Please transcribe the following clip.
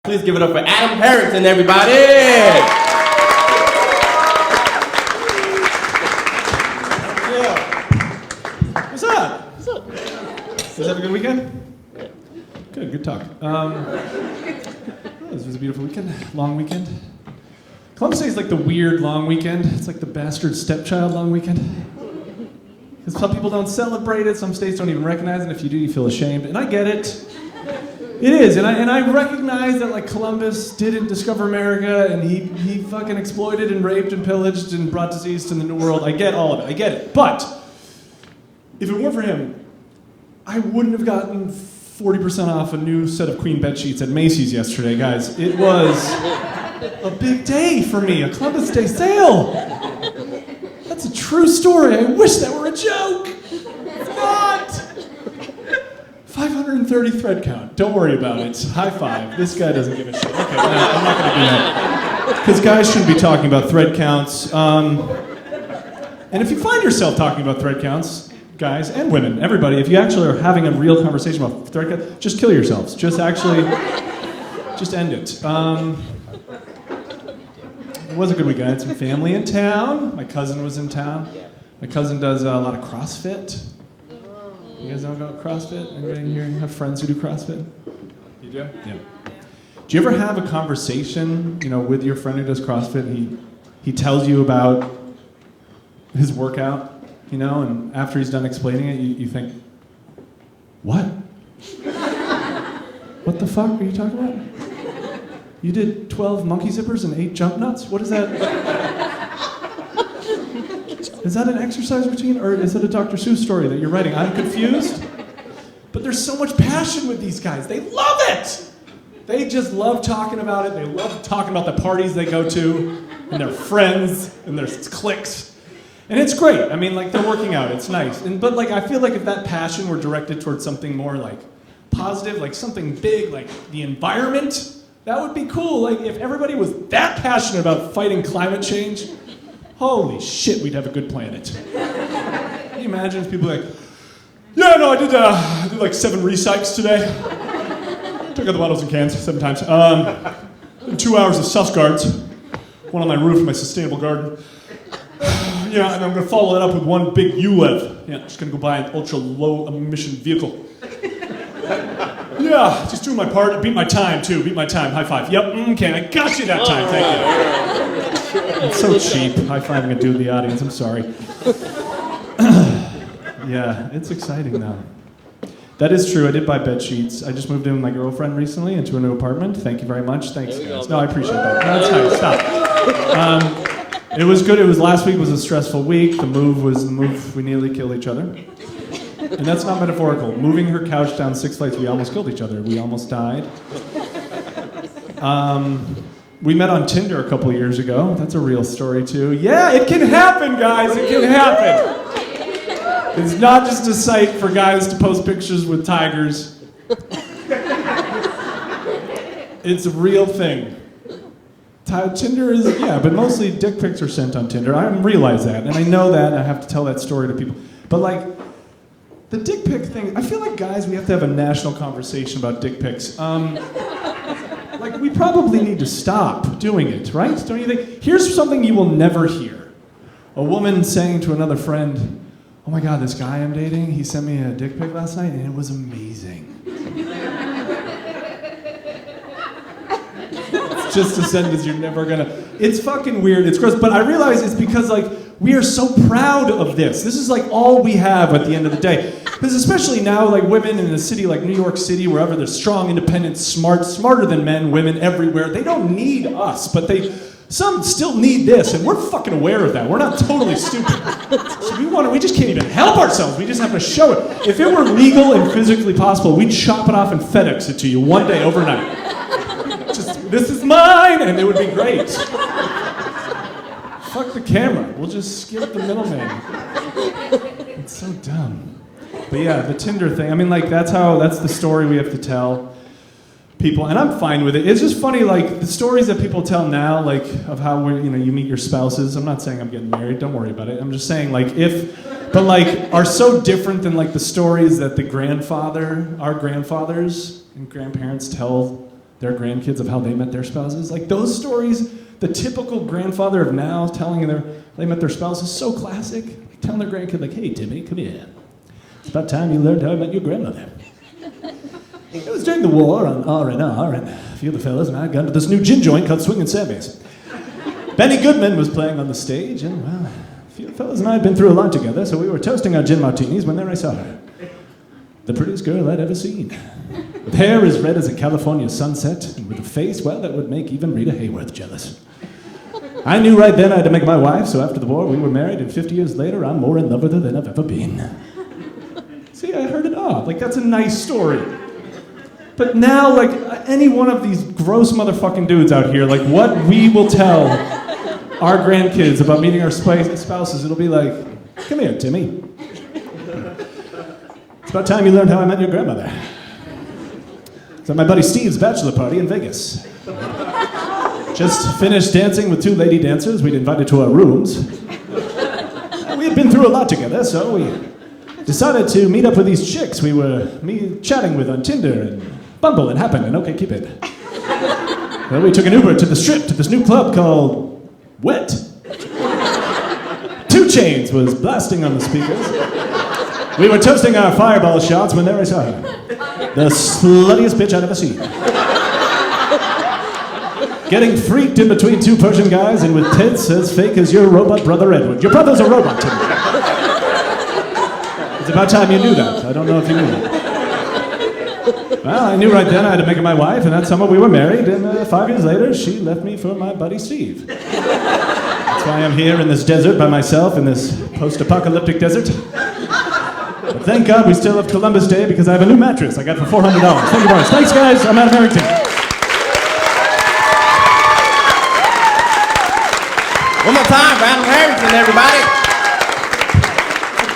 Please give it up for Adam Harrington, everybody! Yeah. What's up? What's up? Did you have a good weekend? Good talk. This was a beautiful weekend, long weekend. Columbus Day is like the weird long weekend. It's like the bastard stepchild long weekend. Because some people don't celebrate it, some states don't even recognize it, and if you do, you feel ashamed. And I get it. It is, and I recognize that like Columbus didn't discover America, and he fucking exploited and raped and pillaged and brought disease to the New World. I get all of it, I get it. But if it weren't for him, I wouldn't have gotten 40% off a new set of queen bed sheets at Macy's yesterday, guys. It was a big day for me, a Columbus Day sale. That's a true story. I wish that were a joke. It's not. 530 thread count. Don't worry about it. High five. This guy doesn't give a shit. Okay, no, I'm not going to do that. Because guys shouldn't be talking about thread counts. And if you find yourself talking about thread counts, guys and women, everybody, if you actually are having a real conversation about thread counts, just kill yourselves. Just end it. It was a good weekend. I had some family in town. My cousin was in town. My cousin does a lot of CrossFit. You guys know about CrossFit? Anybody here have friends who do CrossFit? You do? Yeah. Do you ever have a conversation, with your friend who does CrossFit? He tells you about his workout, and after he's done explaining it, you think, what? What the fuck are you talking about? You did 12 monkey zippers and 8 jump nuts? What is that? Is that an exercise routine, or is it a Dr. Seuss story that you're writing? I'm confused. But there's so much passion with these guys. They love it! They just love talking about it. They love talking about the parties they go to, and their friends, and their cliques. And it's great. I mean, they're working out. It's nice. But I feel like if that passion were directed towards something more, positive, something big, like the environment, that would be cool. If everybody was that passionate about fighting climate change, holy shit, we'd have a good planet. Can you imagine if people yeah, no, I did 7 recycles today. Took out the bottles and cans 7 times. 2 hours of sus guards. One on my roof in my sustainable garden. Yeah, and I'm gonna follow that up with one big ULEV. Yeah, just gonna go buy an ultra low emission vehicle. Yeah, just doing my part. Beat my time too. Beat my time. High five. Yep. Okay, I got you that time. Thank you. It's so cheap. High fiving a dude in the audience. I'm sorry. Yeah, it's exciting now. That is true. I did buy bed sheets. I just moved in with my girlfriend recently into a new apartment. Thank you very much. Thanks, guys. No, I appreciate that. No, it's nice. Stop. It was good. Last week was a stressful week. The move. We nearly killed each other. And that's not metaphorical. Moving her couch down 6 flights, we almost killed each other. We almost died. We met on Tinder a couple years ago. That's a real story, too. Yeah, it can happen, guys. It can happen. It's not just a site for guys to post pictures with tigers. It's a real thing. Tinder is, but mostly dick pics are sent on Tinder. I realize that, and I know that, and I have to tell that story to people. But the dick pic thing, I feel like guys, we have to have a national conversation about dick pics. We probably need to stop doing it, right? Don't you think? Here's something you will never hear. A woman saying to another friend, oh my God, this guy I'm dating, he sent me a dick pic last night and it was amazing. It's just a sentence you're never gonna, it's fucking weird, it's gross, but I realize it's because we are so proud of this. This is all we have at the end of the day. Because especially now, women in a city like New York City, wherever they're strong, independent, smarter than men, women everywhere, they don't need us, but some still need this, and we're fucking aware of that. We're not totally stupid. So we just can't even help ourselves. We just have to show it. If it were legal and physically possible, we'd chop it off and FedEx it to you one day overnight. This is mine, and it would be great. Fuck the camera. We'll just skip the middleman. It's so dumb. But yeah, the Tinder thing. I mean, that's the story we have to tell people, and I'm fine with it. It's just funny, the stories that people tell now, of how you meet your spouses. I'm not saying I'm getting married. Don't worry about it. I'm just saying, are so different than the stories that our grandfathers and grandparents tell their grandkids of how they met their spouses. Like those stories, the typical grandfather of now telling they met their spouse is so classic. Telling their grandkid, like, hey, Timmy, come here. It's about time you learned how I met your grandmother. It was during the war on R&R, and a few of the fellas and I got into this new gin joint called Swingin' Sammy's. Benny Goodman was playing on the stage, and, well, a few of the fellas and I had been through a lot together, so we were toasting our gin martinis when there I saw her. The prettiest girl I'd ever seen. With hair as red as a California sunset, and with a face, well, that would make even Rita Hayworth jealous. I knew right then I had to make my wife, so after the war we were married, and 50 years later I'm more in love with her than I've ever been. See, I heard it all. Like, that's a nice story. But now, like, any one of these gross motherfucking dudes out here, like, what we will tell our grandkids about meeting our spouses, it'll be like, come here, Timmy. It's about time you learned how I met your grandmother. It's at my buddy Steve's bachelor party in Vegas. Just finished dancing with 2 lady dancers we'd invited to our rooms. We had been through a lot together, so we decided to meet up with these chicks we were chatting with on Tinder and Bumble and Happen and OkCupid. Well, we took an Uber to the Strip to this new club called Wet. 2 Chainz was blasting on the speakers. We were toasting our fireball shots when there I saw her. The sluttiest bitch I'd ever seen. Getting freaked in between 2 Persian guys and with tits as fake as your robot brother Edward. Your brother's a robot, Timmy. It's about time you knew that. I don't know if you knew that. Well, I knew right then I had to make her my wife, and that summer we were married, and 5 years later, she left me for my buddy Steve. That's why I'm here in this desert by myself, in this post-apocalyptic desert. But thank God we still have Columbus Day, because I have a new mattress I got for $400. Thank you very much. Thanks, guys. I'm Adam Harrington. One more time for Adam Harrington, everybody.